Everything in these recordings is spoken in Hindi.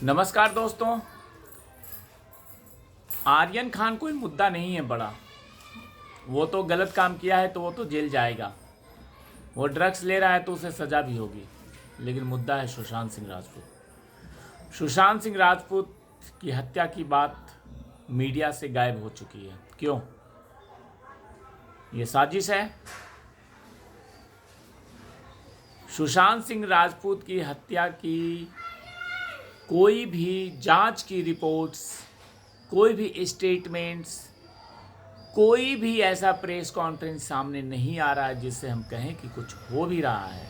नमस्कार दोस्तों। आर्यन खान कोई मुद्दा नहीं है बड़ा। वो तो गलत काम किया है तो वो तो जेल जाएगा। वो ड्रग्स ले रहा है तो उसे सज़ा भी होगी। लेकिन मुद्दा है सुशांत सिंह राजपूत। सुशांत सिंह राजपूत की हत्या की बात मीडिया से गायब हो चुकी है। क्यों? ये साजिश है। सुशांत सिंह राजपूत की हत्या की कोई भी जांच की रिपोर्ट्स, कोई भी स्टेटमेंट्स, कोई भी ऐसा प्रेस कॉन्फ्रेंस सामने नहीं आ रहा है जिससे हम कहें कि कुछ हो भी रहा है।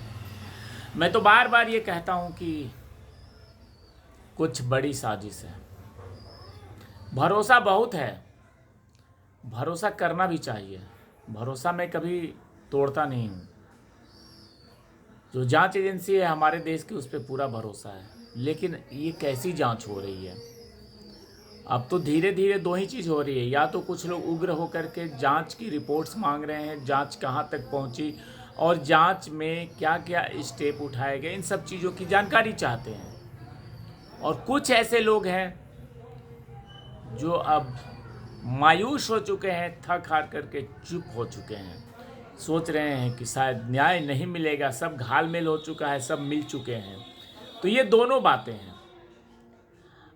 मैं तो बार बार ये कहता हूं कि कुछ बड़ी साजिश है। भरोसा बहुत है, भरोसा करना भी चाहिए। भरोसा मैं कभी तोड़ता नहीं हूँ। जो जांच एजेंसी है हमारे देश की, उस पर पूरा भरोसा है। लेकिन ये कैसी जांच हो रही है? अब तो धीरे धीरे दो ही चीज़ हो रही है। या तो कुछ लोग उग्र होकर के जांच की रिपोर्ट्स मांग रहे हैं, जांच कहाँ तक पहुंची और जांच में क्या क्या स्टेप उठाए गए, इन सब चीज़ों की जानकारी चाहते हैं। और कुछ ऐसे लोग हैं जो अब मायूस हो चुके हैं, थक हार करके चुप हो चुके हैं। सोच रहे हैं कि शायद न्याय नहीं मिलेगा, सब घालमेल हो चुका है, सब मिल चुके हैं। तो ये दोनों बातें हैं।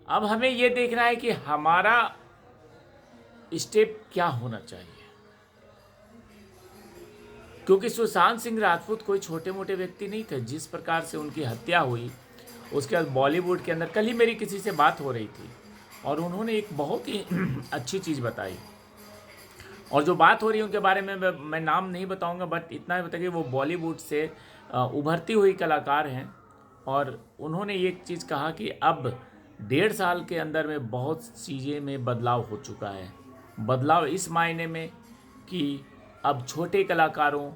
अब हमें ये देखना है कि हमारा स्टेप क्या होना चाहिए। क्योंकि सुशांत सिंह राजपूत कोई छोटे मोटे व्यक्ति नहीं थे। जिस प्रकार से उनकी हत्या हुई, उसके बाद बॉलीवुड के अंदर, कल ही मेरी किसी से बात हो रही थी और उन्होंने एक बहुत ही अच्छी चीज़ बताई। और जो बात हो रही है उनके बारे में मैं नाम नहीं बताऊंगा, बट इतना ही बताइए वो बॉलीवुड से उभरती हुई कलाकार हैं। और उन्होंने एक चीज़ कहा कि अब 1.5 साल के अंदर में बहुत चीज़ें में बदलाव हो चुका है। बदलाव इस मायने में कि अब छोटे कलाकारों,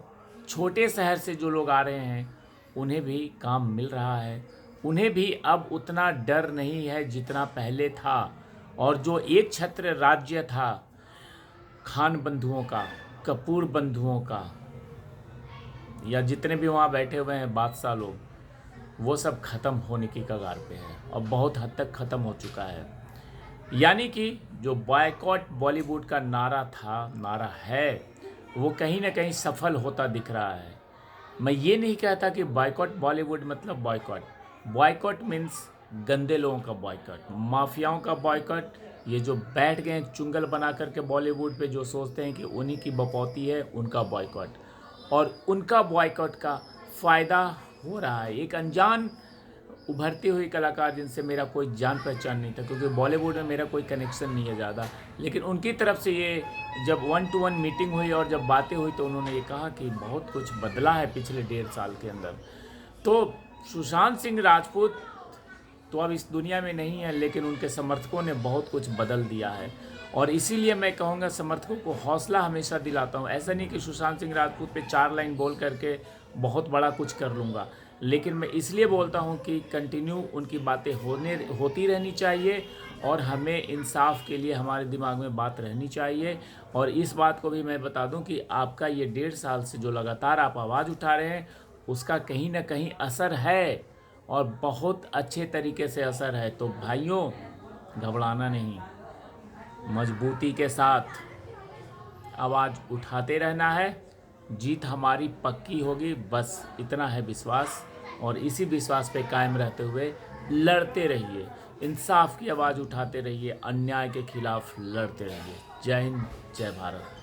छोटे शहर से जो लोग आ रहे हैं, उन्हें भी काम मिल रहा है। उन्हें भी अब उतना डर नहीं है जितना पहले था। और जो एक छत्र राज्य था खान बंधुओं का, कपूर बंधुओं का, या जितने भी वहाँ बैठे हुए हैं बादशाह लोग, वो सब ख़त्म होने की कगार पे है और बहुत हद तक ख़त्म हो चुका है। यानी कि जो बॉयकॉट बॉलीवुड का नारा था, नारा है, वो कहीं ना कहीं सफल होता दिख रहा है। मैं ये नहीं कहता कि बॉयकॉट बॉलीवुड मतलब बॉयकॉट। बॉयकॉट मीन्स गंदे लोगों का बॉयकॉट, माफियाओं का बॉयकॉट। ये जो बैठ गए चुंगल बना करके बॉलीवुड पे, जो सोचते हैं कि उन्हीं की बपौती है, उनका बॉयकॉट। और उनका बॉयकॉट का फ़ायदा हो रहा है। एक अनजान उभरती हुई कलाकार जिनसे मेरा कोई जान पहचान नहीं था, क्योंकि बॉलीवुड में मेरा कोई कनेक्शन नहीं है ज़्यादा, लेकिन उनकी तरफ से ये जब 1-to-1 मीटिंग हुई और जब बातें हुई तो उन्होंने ये कहा कि बहुत कुछ बदला है पिछले 1.5 साल के अंदर। तो सुशांत सिंह राजपूत तो अब इस दुनिया में नहीं है, लेकिन उनके समर्थकों ने बहुत कुछ बदल दिया है। और इसीलिए मैं कहूँगा समर्थकों को हौसला हमेशा दिलाता हूँ। ऐसा नहीं कि सुशांत सिंह राजपूत पे 4 लाइन बोल करके बहुत बड़ा कुछ कर लूँगा, लेकिन मैं इसलिए बोलता हूँ कि कंटिन्यू उनकी बातें होती रहनी चाहिए और हमें इंसाफ के लिए हमारे दिमाग में बात रहनी चाहिए। और इस बात को भी मैं बता दूँ कि आपका ये 1.5 साल से जो लगातार आप आवाज़ उठा रहे हैं, उसका कहीं ना कहीं असर है और बहुत अच्छे तरीके से असर है। तो भाइयों, घबराना नहीं, मजबूती के साथ आवाज़ उठाते रहना है। जीत हमारी पक्की होगी, बस इतना है विश्वास। और इसी विश्वास पे कायम रहते हुए लड़ते रहिए, इंसाफ की आवाज़ उठाते रहिए, अन्याय के खिलाफ लड़ते रहिए। जय हिंद, जय भारत।